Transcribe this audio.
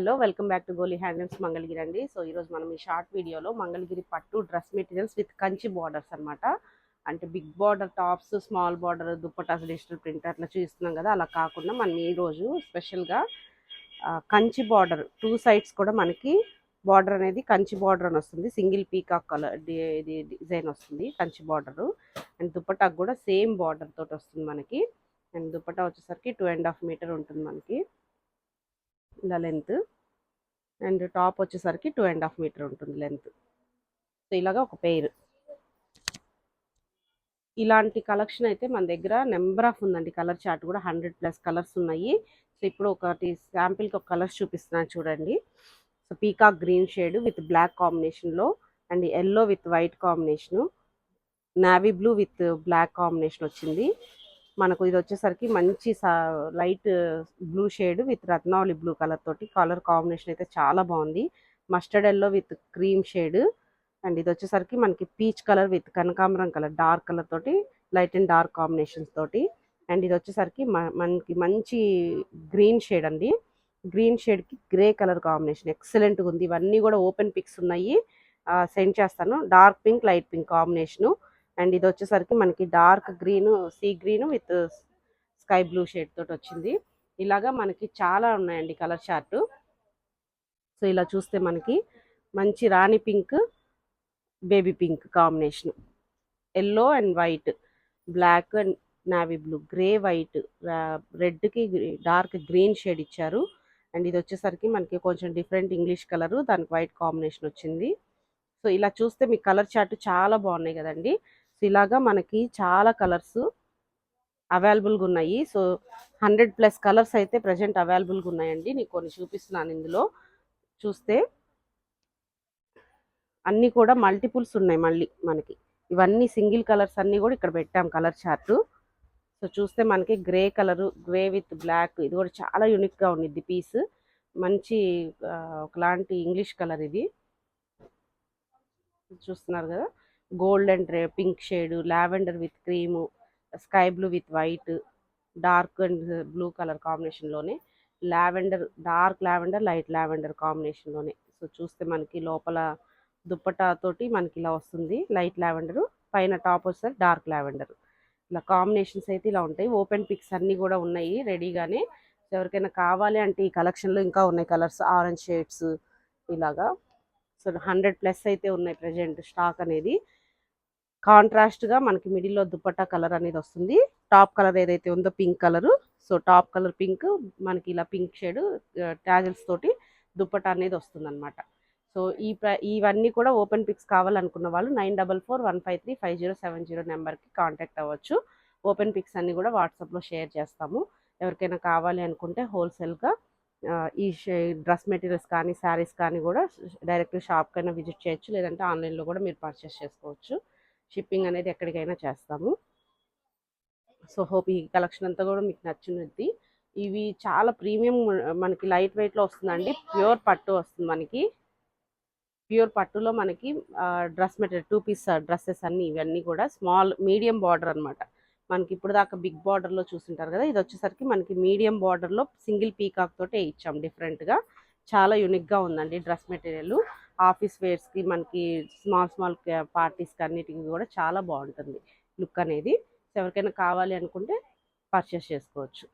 Hello, welcome back to Goli handlooms Mangalagiri అండి. So ఈరోజు మనం ఈ షార్ట్ వీడియోలో మంగళగిరి పట్టు dress materials with Kanchi borders అనమాట. అంటే big border tops, small border dupattas, digital print అట్లా చూస్తున్నాం కదా, అలా కాకుండా మనం ఈరోజు స్పెషల్గా కంచి బార్డర్ 2 సైడ్స్ కూడా మనకి బార్డర్ అనేది కంచి బార్డర్ అని వస్తుంది. సింగిల్ పీకాక్ కలర్ ఇది డిజైన్ వస్తుంది కంచి బార్డరు. అండ్ దుప్పటాకు కూడా సేమ్ బార్డర్ తోటి వస్తుంది మనకి. అండ్ దుప్పటా వచ్చేసరికి 2.5 మీటర్ ఉంటుంది మనకి ఇలా లెంత్. అండ్ టాప్ వచ్చేసరికి 2.5 మీటర్ ఉంటుంది లెంత్. సో ఇలాగా ఒక పెయిర్. ఇలాంటి కలెక్షన్ అయితే మన దగ్గర నెంబర్ ఆఫ్ ఉందండి. కలర్ చార్ట్ కూడా 100+ కలర్స్ ఉన్నాయి. సో ఇప్పుడు ఒకటి శాంపిల్కి ఒక కలర్స్ చూపిస్తున్నాను చూడండి. So peacock green shade with black కాంబినేషన్లో, and yellow with white combination, navy blue with black combination వచ్చింది మనకు. ఇది వచ్చేసరికి మంచి లైట్ బ్లూ షేడ్ విత్ రత్నావళి బ్లూ కలర్ తోటి కలర్ కాంబినేషన్ అయితే చాలా బాగుంది. Mustard yellow with cream shade. And ఇది వచ్చేసరికి మనకి పీచ్ కలర్ విత్ కనకాంబరం కలర్ డార్క్ కలర్ తోటి లైట్ అండ్ డార్క్ కాంబినేషన్స్ తోటి. అండ్ ఇది వచ్చేసరికి మనకి మంచి గ్రీన్ షేడ్ అండి. గ్రీన్ షేడ్కి గ్రే కలర్ కాంబినేషన్ ఎక్సలెంట్గా ఉంది. ఇవన్నీ కూడా ఓపెన్ పిక్స్ ఉన్నాయి, సెండ్ చేస్తాను. Dark pink, light pink combination. And ఇది వచ్చేసరికి మనకి dark green, sea green with sky blue shade తోటి వచ్చింది. ఇలాగా మనకి చాలా ఉన్నాయండి కలర్ చార్ట్. సో ఇలా చూస్తే మనకి మంచి రాణి pink, baby pink combination, yellow and white, black and navy blue, grey white, రెడ్కి డార్క్ గ్రీన్ షేడ్ ఇచ్చారు. అండ్ ఇది వచ్చేసరికి మనకి కొంచెం డిఫరెంట్ ఇంగ్లీష్ కలరు, దానికి వైట్ కాంబినేషన్ వచ్చింది. సో ఇలా చూస్తే మీ కలర్ చార్ట్ చాలా బాగున్నాయి కదండి. సో ఇలాగా మనకి చాలా కలర్స్ అవైలబుల్గా ఉన్నాయి. సో 100+ కలర్స్ అయితే ప్రజెంట్ అవైలబుల్గా ఉన్నాయండి. నీకు కొన్ని చూపిస్తున్నాను. ఇందులో చూస్తే అన్నీ కూడా మల్టిపుల్స్ ఉన్నాయి. మళ్ళీ మనకి ఇవన్నీ సింగిల్ కలర్స్ అన్నీ కూడా ఇక్కడ పెట్టాం కలర్ చార్టు. సో చూస్తే మనకి grey colour, grey with black, ఇది కూడా చాలా యూనిక్గా ఉండిద్ది పీస్. మంచి ఒకలాంటి ఇంగ్లీష్ కలర్ ఇది చూస్తున్నారు కదా. Gold and pink shade, lavender with cream, sky blue with white, dark and blue colour కాంబినేషన్లోనే, lavender, dark lavender, light lavender కాంబినేషన్లోనే. సో చూస్తే మనకి లోపల దుప్పటా తోటి మనకి ఇలా వస్తుంది లైట్ లావెండరు, పైన టాప్ వస్తే డార్క్ లావెండర్. ఇలా కాంబినేషన్స్ అయితే ఇలా ఉంటాయి. ఓపెన్ పిక్స్ అన్నీ కూడా ఉన్నాయి రెడీగానే. ఎవరికైనా కావాలి అంటే ఈ కలెక్షన్లో ఇంకా ఉన్నాయి కలర్స్, ఆరెంజ్ షేడ్స్ ఇలాగా. సో 100+ అయితే ఉన్నాయి ప్రజెంట్ స్టాక్ అనేది. కాంట్రాస్ట్గా మనకి మిడిల్లో దుప్పట్టా కలర్ అనేది వస్తుంది. టాప్ కలర్ ఏదైతే ఉందో pink colour, so top colour pink, మనకి ఇలా పింక్ షేడ్ టాజిల్స్ తోటి దుప్పట్టా అనేది వస్తుంది అనమాట. సో ఇవన్నీ కూడా ఓపెన్ పిక్స్ కావాలనుకున్న వాళ్ళు 9441535070 నెంబర్కి కాంటాక్ట్ అవ్వచ్చు. ఓపెన్ పిక్స్ అన్నీ కూడా వాట్సాప్లో షేర్ చేస్తాము. ఎవరికైనా కావాలి అనుకుంటే హోల్సేల్గా ఈ డ్రెస్ మెటీరియల్స్ కానీ శారీస్ కానీ కూడా డైరెక్ట్ షాప్కైనా విజిట్ చేయొచ్చు, లేదంటే ఆన్లైన్లో కూడా మీరు పర్చేస్ చేసుకోవచ్చు. షిప్పింగ్ అనేది ఎక్కడికైనా చేస్తాము. సో హోప్ ఈ కలెక్షన్ అంతా కూడా మీకు నచ్చినది. ఇవి చాలా ప్రీమియం, మనకి లైట్ వెయిట్లో వస్తుందండి. ప్యూర్ పట్టు వస్తుంది మనకి. ప్యూర్ పట్టులో మనకి డ్రెస్ మెటీరియల్ 2 పీస్ డ్రెస్సెస్ అన్నీ ఇవన్నీ కూడా స్మాల్ మీడియం బార్డర్ అనమాట. మనకి ఇప్పుడు దాకా బిగ్ బార్డర్లో చూస్తుంటారు కదా, ఇది వచ్చేసరికి మనకి మీడియం బార్డర్లో సింగిల్ పీకాక్ తోటే ఇచ్చాం డిఫరెంట్గా. చాలా యూనిక్గా ఉందండి డ్రెస్ మెటీరియల్. ఆఫీస్ వేర్స్కి, మనకి స్మాల్ పార్టీస్కి అన్నిటికీ కూడా చాలా బాగుంటుంది లుక్ అనేది. ఎవరికైనా కావాలి అనుకుంటే పర్చేస్ చేసుకోవచ్చు.